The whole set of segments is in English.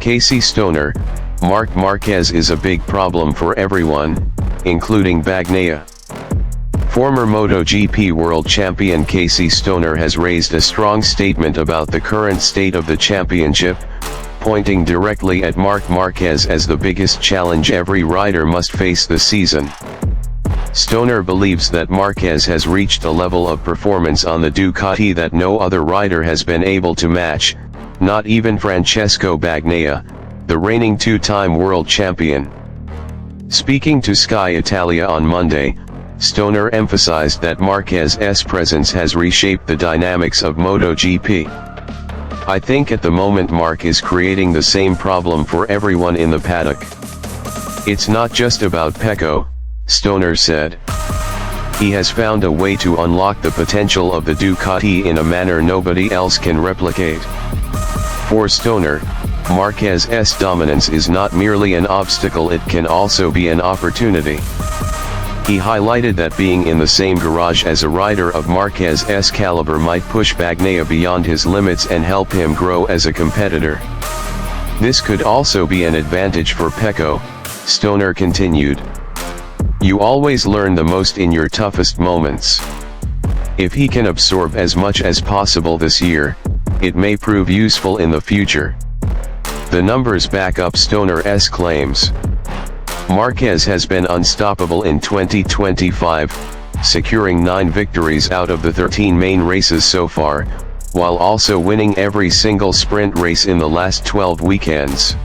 Casey Stoner, Marc Márquez is a big problem for everyone, including Bagnaia. Former MotoGP world champion Casey Stoner has raised a strong statement about the current state of the championship, pointing directly at Marc Márquez as the biggest challenge every rider must face this season. Stoner believes that Marquez has reached a level of performance on the Ducati that no other rider has been able to match, not even Francesco Bagnaia, the reigning two-time world champion. Speaking to Sky Italia on Monday, Stoner emphasized that Marquez's presence has reshaped the dynamics of MotoGP. "I think at the moment Marc is creating the same problem for everyone in the paddock. It's not just about Pecco," Stoner said. "He has found a way to unlock the potential of the Ducati in a manner nobody else can replicate." For Stoner, Marquez's dominance is not merely an obstacle, it can also be an opportunity. He highlighted that being in the same garage as a rider of Marquez's caliber might push Bagnaia beyond his limits and help him grow as a competitor. "This could also be an advantage for Pecco," Stoner continued. "You always learn the most in your toughest moments. If he can absorb as much as possible this year, it may prove useful in the future." The numbers back up Stoner's claims. Marquez has been unstoppable in 2025, securing 9 victories out of the 13 main races so far, while also winning every single sprint race in the last 12 weekends.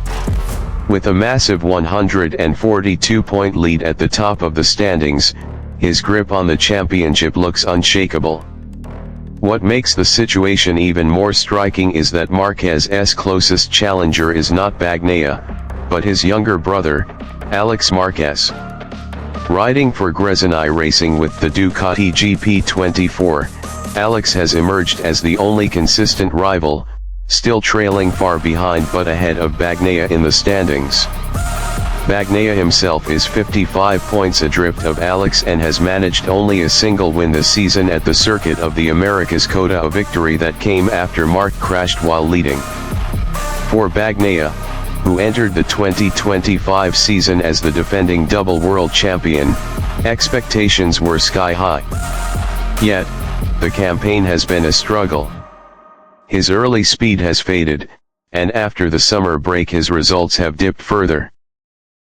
With a massive 142-point lead at the top of the standings, his grip on the championship looks unshakable. What makes the situation even more striking is that Marquez's closest challenger is not Bagnaia, but his younger brother, Álex Márquez. Riding for Gresini Racing with the Ducati GP24, Álex has emerged as the only consistent rival, still trailing far behind but ahead of Bagnaia in the standings. Bagnaia himself is 55 points adrift of Álex and has managed only a single win this season at the Circuit of the Americas, a victory that came after Marc crashed while leading. For Bagnaia, who entered the 2025 season as the defending double world champion, expectations were sky high. Yet, the campaign has been a struggle. His early speed has faded, and after the summer break his results have dipped further.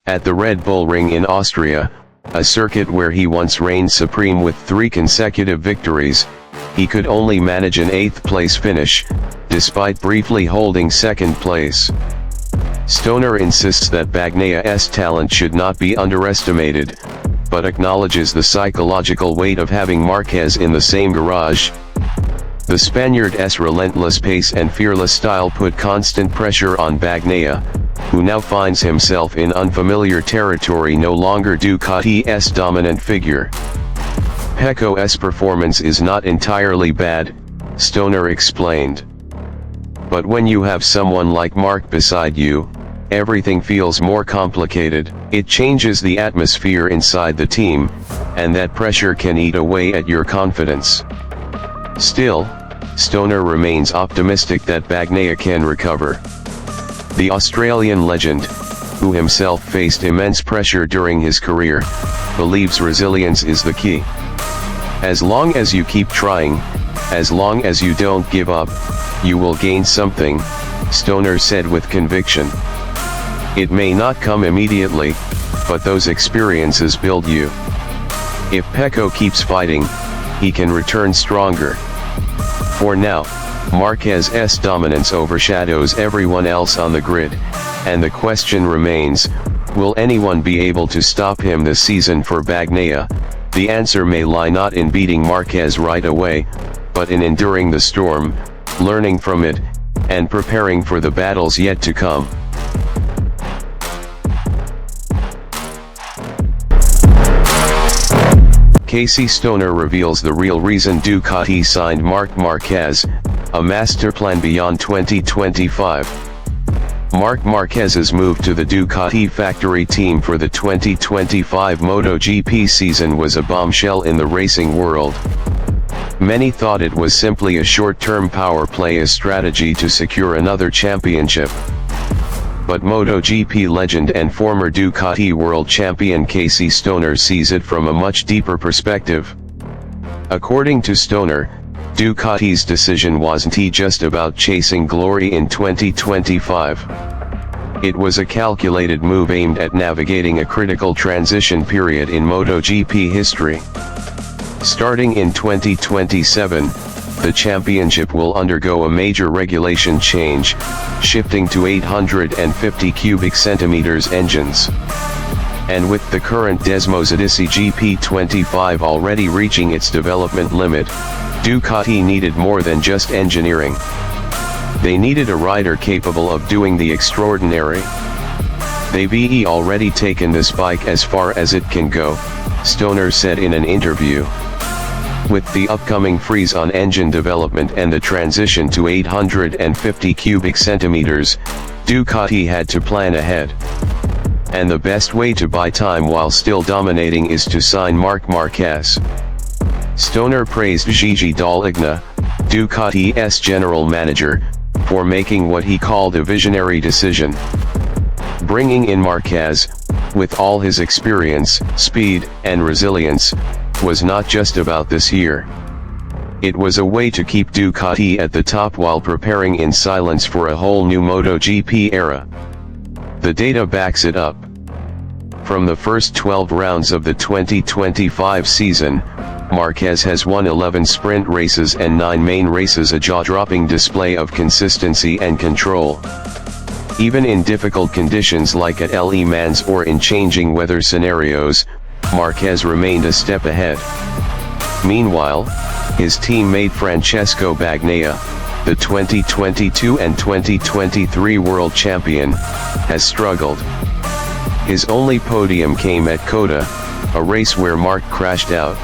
At the Red Bull Ring in Austria, a circuit where he once reigned supreme with 3 consecutive victories, he could only manage an 8th place finish, despite briefly holding 2nd place. Stoner insists that Bagnaia's talent should not be underestimated, but acknowledges the psychological weight of having Marquez in the same garage. The Spaniard's relentless pace and fearless style put constant pressure on Bagnaia, who now finds himself in unfamiliar territory, no longer Ducati's dominant figure. Pecco's performance is not entirely bad, Stoner explained. But when you have someone like Marc beside you, everything feels more complicated. It changes the atmosphere inside the team, and that pressure can eat away at your confidence. Still, Stoner remains optimistic that Bagnaia can recover. The Australian legend, who himself faced immense pressure during his career, believes resilience is the key. "As long as you keep trying, as long as you don't give up, you will gain something," Stoner said with conviction. "It may not come immediately, but those experiences build you. If Pecco keeps fighting, he can return stronger." For now, Marquez's dominance overshadows everyone else on the grid, and the question remains, will anyone be able to stop him this season? For Bagnaia, the answer may lie not in beating Marquez right away, but in enduring the storm, learning from it, and preparing for the battles yet to come. Casey Stoner reveals the real reason Ducati signed Marc Márquez, a master plan beyond 2025. Marc Márquez's move to the Ducati factory team for the 2025 MotoGP season was a bombshell in the racing world. Many thought it was simply a short-term power play, a strategy to secure another championship. but MotoGP legend and former Ducati world champion Casey Stoner sees it from a much deeper perspective. According to Stoner, Ducati's decision wasn't just about chasing glory in 2025. It was a calculated move aimed at navigating a critical transition period in MotoGP history. Starting in 2027, the championship will undergo a major regulation change, shifting to 850 cubic centimeters engines. And with the current Desmosedici GP25 already reaching its development limit, Ducati needed more than just engineering. They needed a rider capable of doing the extraordinary. They've already taken this bike as far as it can go, Stoner said in an interview. With the upcoming freeze on engine development and the transition to 850 cubic centimeters, Ducati had to plan ahead. And the best way to buy time while still dominating is to sign Marc Márquez. Stoner praised Gigi Dall'Igna, Ducati's general manager, for making what he called a visionary decision. Bringing in Marquez, with all his experience, speed, and resilience, was not just about this year. It was a way to keep Ducati at the top while preparing in silence for a whole new MotoGP era. The data backs it up. From the first 12 rounds of the 2025 season, Marquez has won 11 sprint races and 9 main races, a jaw-dropping display of consistency and control. Even in difficult conditions like at Le Mans or in changing weather scenarios, Marquez remained a step ahead. Meanwhile, his teammate Francesco Bagnaia, the 2022 and 2023 world champion, has struggled. His only podium came at Coda, a race where Marc crashed out.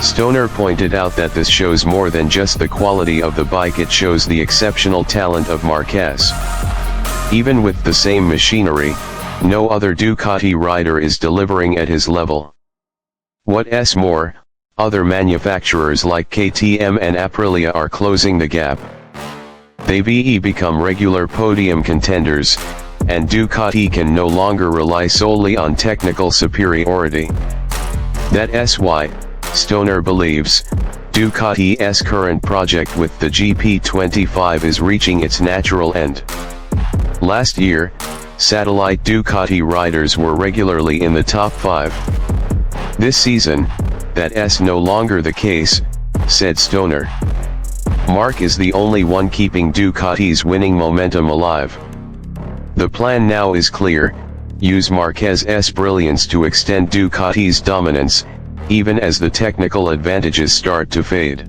Stoner pointed out that this shows more than just the quality of the bike, it shows the exceptional talent of Marquez. Even with the same machinery, no other Ducati rider is delivering at his level. What's more, other manufacturers like KTM and Aprilia are closing the gap. They've become regular podium contenders, and Ducati can no longer rely solely on technical superiority. That's why, Stoner believes, Ducati's current project with the GP25 is reaching its natural end. Last year, satellite Ducati riders were regularly in the top 5. This season, that's no longer the case, said Stoner. Marc is the only one keeping Ducati's winning momentum alive. The plan now is clear: use Marquez's brilliance to extend Ducati's dominance, even as the technical advantages start to fade.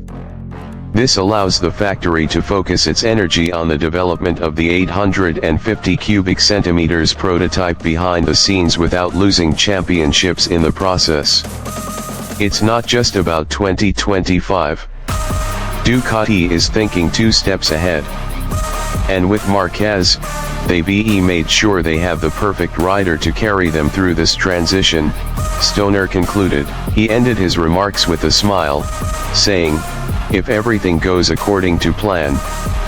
This allows the factory to focus its energy on the development of the 850 cubic centimeters prototype behind the scenes without losing championships in the process. It's not just about 2025. Ducati is thinking 2 steps ahead. And with Marquez, they've made sure they have the perfect rider to carry them through this transition, Stoner concluded. He ended his remarks with a smile, saying, "If everything goes according to plan,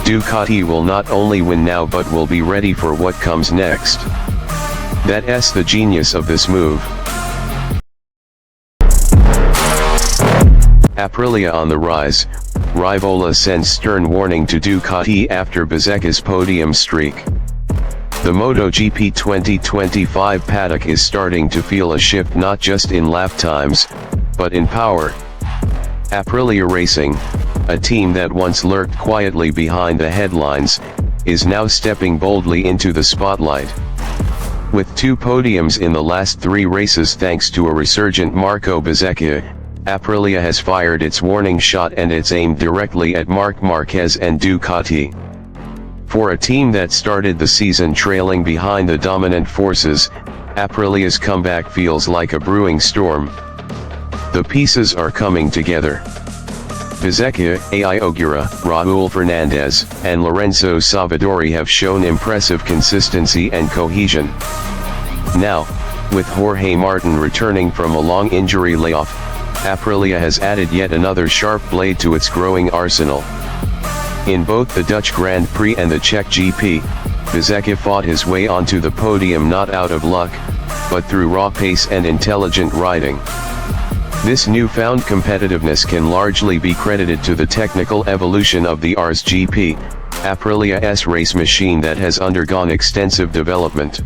Ducati will not only win now but will be ready for what comes next." That's the genius of this move. Aprilia on the rise. Rivola sends stern warning to Ducati after Bezzecchi's podium streak. The MotoGP 2025 paddock is starting to feel a shift not just in lap times, but in power. Aprilia Racing, a team that once lurked quietly behind the headlines, is now stepping boldly into the spotlight. With 2 podiums in the last 3 races thanks to a resurgent Marco Bezzecchi, Aprilia has fired its warning shot, and it's aimed directly at Marc Márquez and Ducati. For a team that started the season trailing behind the dominant forces, Aprilia's comeback feels like a brewing storm. The pieces are coming together. Bezzecchi, Ai Ogura, Raúl Fernandez, and Lorenzo Savadori have shown impressive consistency and cohesion. Now, with Jorge Martin returning from a long injury layoff, Aprilia has added yet another sharp blade to its growing arsenal. In both the Dutch Grand Prix and the Czech GP, Bezzecchi fought his way onto the podium not out of luck, but through raw pace and intelligent riding. This newfound competitiveness can largely be credited to the technical evolution of the Ars GP, Aprilia's race machine that has undergone extensive development.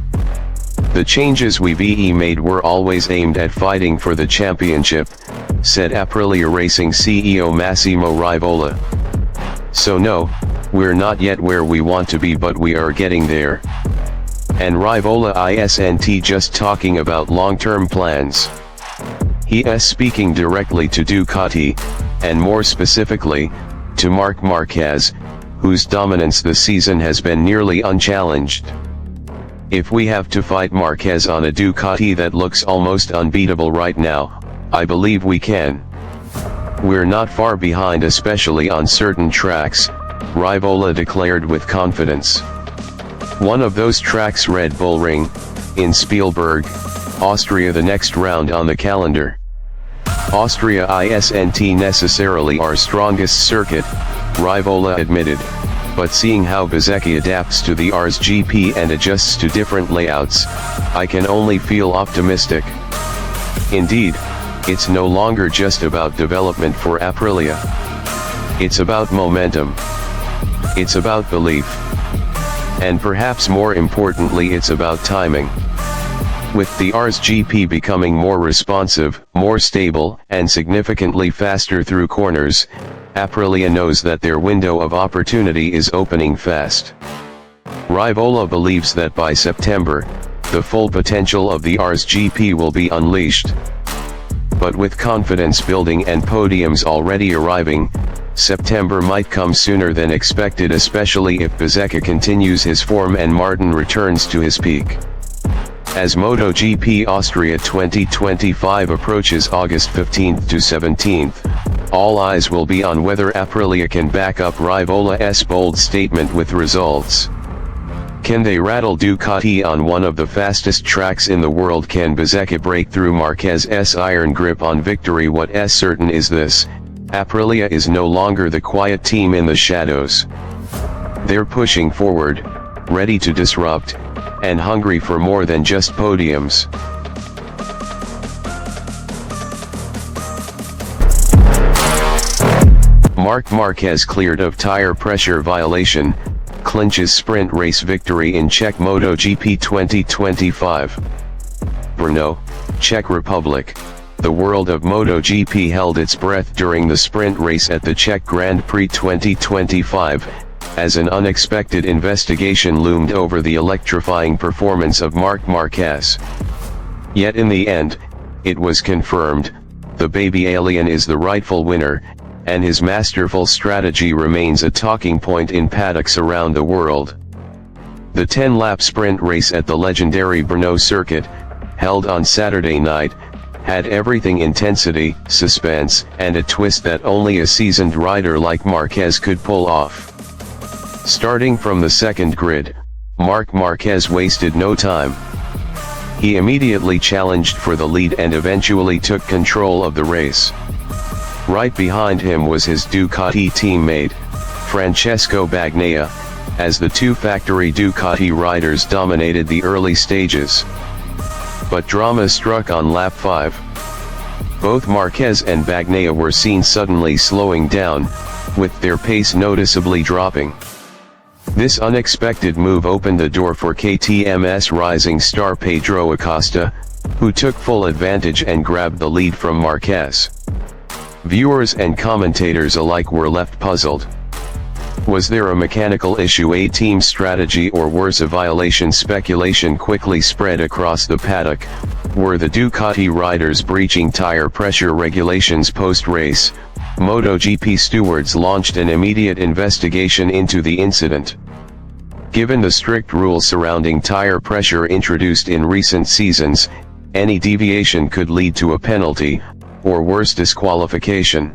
The changes we made were always aimed at fighting for the championship, said Aprilia Racing CEO Massimo Rivola. So no, we're not yet where we want to be, but we are getting there. And Rivola isn't just talking about long-term plans. He is speaking directly to Ducati, and more specifically, to Marc Márquez, whose dominance this season has been nearly unchallenged. If we have to fight Marquez on a Ducati that looks almost unbeatable right now, I believe we can. We're not far behind, especially on certain tracks, Rivola declared with confidence. One of those tracks, Red Bull Ring, in Spielberg, Austria, the next round on the calendar. Austria isn't necessarily our strongest circuit, Rivola admitted, but seeing how Bezzecchi adapts to the Ars GP and adjusts to different layouts, I can only feel optimistic. Indeed, it's no longer just about development for Aprilia. It's about momentum. It's about belief. And perhaps more importantly, it's about timing. With the Ars GP becoming more responsive, more stable, and significantly faster through corners, Aprilia knows that their window of opportunity is opening fast. Rivola believes that by September, the full potential of the Ars GP will be unleashed. But with confidence building and podiums already arriving, September might come sooner than expected, especially if Bezzecchi continues his form and Martin returns to his peak. As MotoGP Austria 2025 approaches August 15th to 17th, all eyes will be on whether Aprilia can back up Rivola's bold statement with results. Can they rattle Ducati on one of the fastest tracks in the world? Can Bezzecchi break through Marquez's iron grip on victory? What is certain is this: Aprilia is no longer the quiet team in the shadows. They're pushing forward, ready to disrupt, and hungry for more than just podiums. Marc Márquez cleared of tire pressure violation, clinches sprint race victory in Czech MotoGP 2025. Brno, Czech Republic. The world of MotoGP held its breath during the sprint race at the Czech Grand Prix 2025, as an unexpected investigation loomed over the electrifying performance of Marc Márquez. Yet in the end, it was confirmed, the baby alien is the rightful winner, and his masterful strategy remains a talking point in paddocks around the world. The 10-lap sprint race at the legendary Brno circuit, held on Saturday night, had everything: intensity, suspense, and a twist that only a seasoned rider like Marquez could pull off. Starting from the second grid, Marc Márquez wasted no time. He immediately challenged for the lead and eventually took control of the race. Right behind him was his Ducati teammate, Francesco Bagnaia, as the two factory Ducati riders dominated the early stages. But drama struck on lap 5. Both Marquez and Bagnaia were seen suddenly slowing down, with their pace noticeably dropping. This unexpected move opened the door for KTM's rising star Pedro Acosta, who took full advantage and grabbed the lead from Marquez. Viewers and commentators alike were left puzzled. Was there a mechanical issue, a team strategy, or worse, a violation? Speculation quickly spread across the paddock. Were the Ducati riders breaching tire pressure regulations? Post-race, MotoGP stewards launched an immediate investigation into the incident. Given the strict rules surrounding tire pressure introduced in recent seasons, any deviation could lead to a penalty, or worse, disqualification.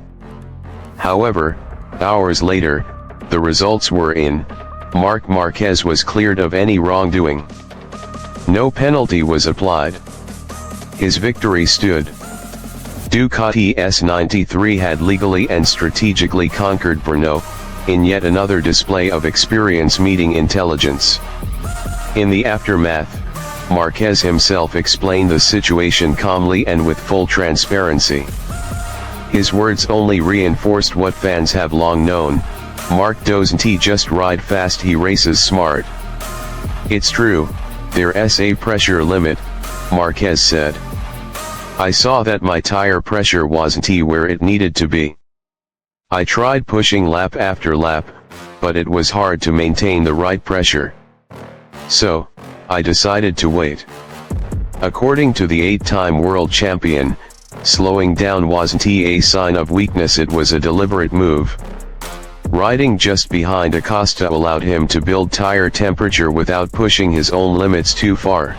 However, hours later, the results were in. Marc Márquez was cleared of any wrongdoing. No penalty was applied. His victory stood. Ducati S93 had legally and strategically conquered Brno, in yet another display of experience meeting intelligence. In the aftermath, Marquez himself explained the situation calmly and with full transparency. His words only reinforced what fans have long known: Marc doesn't just ride fast, he races smart. It's true, there's a pressure limit, Marquez said. I saw that my tire pressure wasn't where it needed to be. I tried pushing lap after lap, but it was hard to maintain the right pressure. So, I decided to wait. According to the 8-time world champion, slowing down wasn't a sign of weakness, it was a deliberate move. Riding just behind Acosta allowed him to build tire temperature without pushing his own limits too far.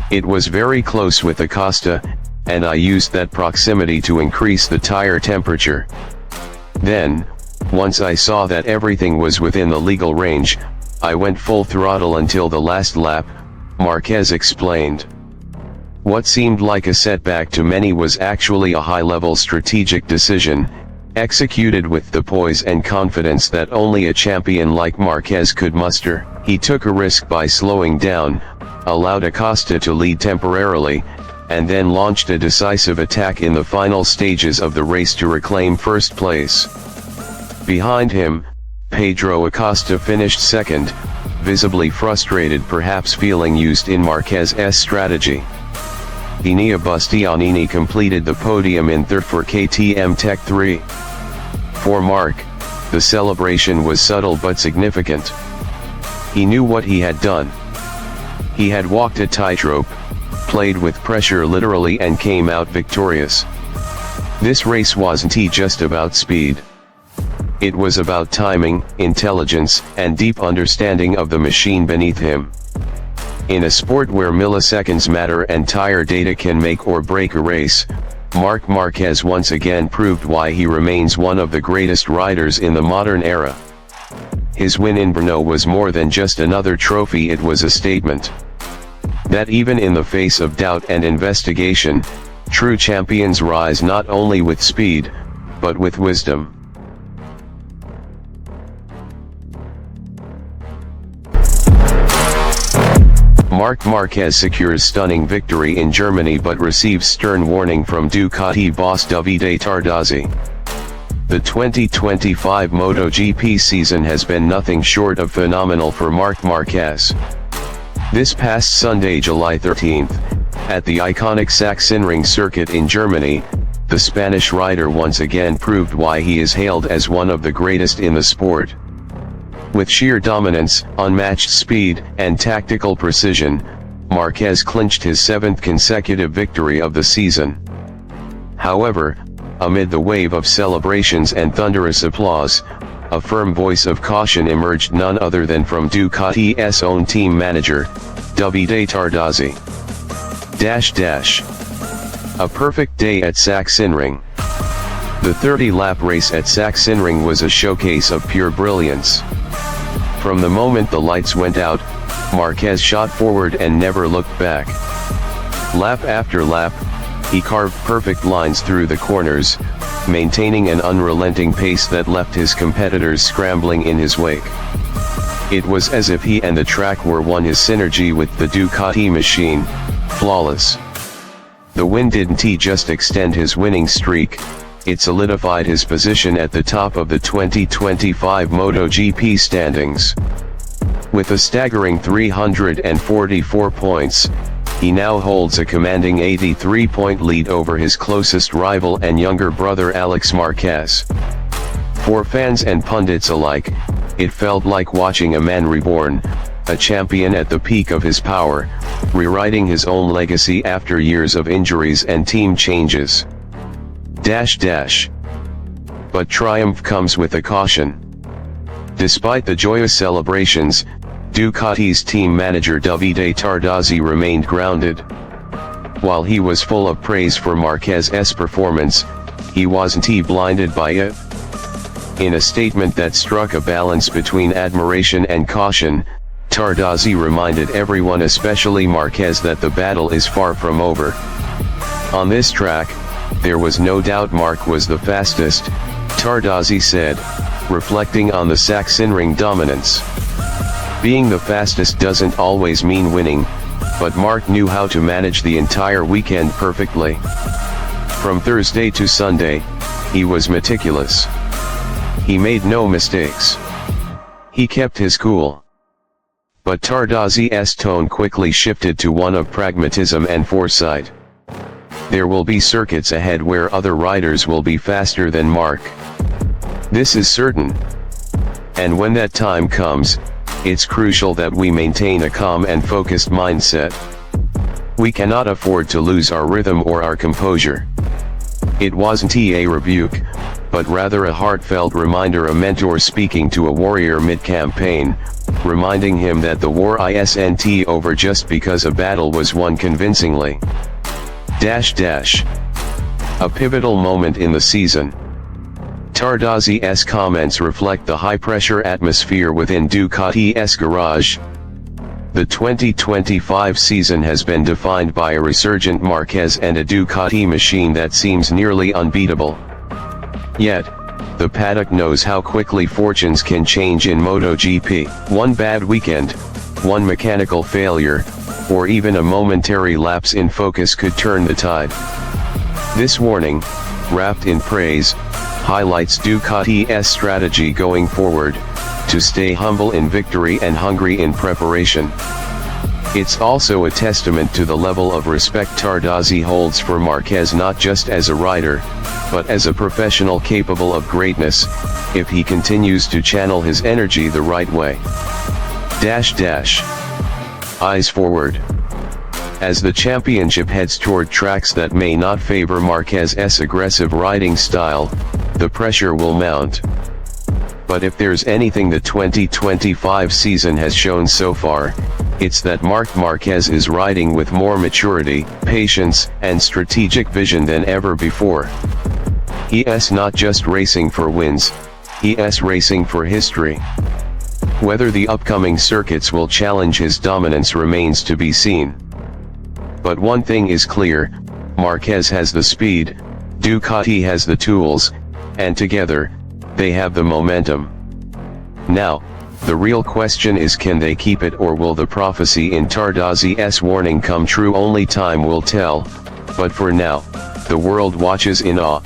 It was very close with Acosta, and I used that proximity to increase the tire temperature. Then, once I saw that everything was within the legal range, I went full throttle until the last lap, Marquez explained. What seemed like a setback to many was actually a high-level strategic decision, executed with the poise and confidence that only a champion like Marquez could muster. He took a risk by slowing down, allowed Acosta to lead temporarily, and then launched a decisive attack in the final stages of the race to reclaim first place. Behind him, Pedro Acosta finished second, visibly frustrated, perhaps feeling used in Marquez's strategy. Enea Bastianini completed the podium in third for KTM Tech 3. For Marc, the celebration was subtle but significant. He knew what he had done. He had walked a tightrope, played with pressure literally, and came out victorious. This race wasn't just about speed. It was about timing, intelligence, and deep understanding of the machine beneath him. In a sport where milliseconds matter and tire data can make or break a race, Marc Márquez once again proved why he remains one of the greatest riders in the modern era. His win in Brno was more than just another trophy, it was a statement that even in the face of doubt and investigation, true champions rise not only with speed, but with wisdom. Marc Márquez secures stunning victory in Germany but receives stern warning from Ducati boss Davide Tardozzi. The 2025 MotoGP season has been nothing short of phenomenal for Marc Márquez. This past Sunday, July 13th, at the iconic Sachsenring circuit in Germany, the Spanish rider once again proved why he is hailed as one of the greatest in the sport. With sheer dominance, unmatched speed, and tactical precision, Marquez clinched his 7th consecutive victory of the season. However, amid the wave of celebrations and thunderous applause, a firm voice of caution emerged, none other than from Ducati's own team manager, Davide Tardozzi. A perfect day at Sachsenring. The 30-lap race at Sachsenring was a showcase of pure brilliance. From the moment the lights went out, Marquez shot forward and never looked back. Lap after lap, he carved perfect lines through the corners, maintaining an unrelenting pace that left his competitors scrambling in his wake. It was as if he and the track were one, his synergy with the Ducati machine, flawless. The win didn't just extend his winning streak, it solidified his position at the top of the 2025 MotoGP standings. With a staggering 344 points, he now holds a commanding 83-point lead over his closest rival and younger brother Álex Márquez. For fans and pundits alike, it felt like watching a man reborn, a champion at the peak of his power, rewriting his own legacy after years of injuries and team changes. But triumph comes with a caution. Despite the joyous celebrations, Ducati's team manager Davide Tardozzi remained grounded. While he was full of praise for Marquez's performance, he wasn't blinded by it. In a statement that struck a balance between admiration and caution, Tardozzi reminded everyone, especially Marquez, that the battle is far from over. On this track, there was no doubt Marc was the fastest, Tardozzi said, reflecting on the Sachsenring dominance. Being the fastest doesn't always mean winning, but Marc knew how to manage the entire weekend perfectly. From Thursday to Sunday, he was meticulous. He made no mistakes. He kept his cool. But Tardozzie's tone quickly shifted to one of pragmatism and foresight. There will be circuits ahead where other riders will be faster than Marc. This is certain. And when that time comes, it's crucial that we maintain a calm and focused mindset. We cannot afford to lose our rhythm or our composure. It wasn't a rebuke, but rather a heartfelt reminder, a mentor speaking to a warrior mid-campaign, reminding him that the war isn't over just because a battle was won convincingly. A pivotal moment in the season. Tardozzie's comments reflect the high-pressure atmosphere within Ducati's garage. The 2025 season has been defined by a resurgent Marquez and a Ducati machine that seems nearly unbeatable. Yet, the paddock knows how quickly fortunes can change in MotoGP. One bad weekend, one mechanical failure, or even a momentary lapse in focus could turn the tide. This warning, wrapped in praise, highlights Ducati's strategy going forward, to stay humble in victory and hungry in preparation. It's also a testament to the level of respect Tardozzi holds for Marquez, not just as a rider, but as a professional capable of greatness, if he continues to channel his energy the right way. Eyes forward. As the championship heads toward tracks that may not favor Marquez's aggressive riding style, the pressure will mount. But if there's anything the 2025 season has shown so far, it's that Marc Márquez is riding with more maturity, patience, and strategic vision than ever before. He's not just racing for wins, he's racing for history. Whether the upcoming circuits will challenge his dominance remains to be seen. But one thing is clear, Marquez has the speed, Ducati has the tools, and together, they have the momentum. Now, the real question is, can they keep it, or will the prophecy in Tardozzie's warning come true? Only time will tell, but for now, the world watches in awe.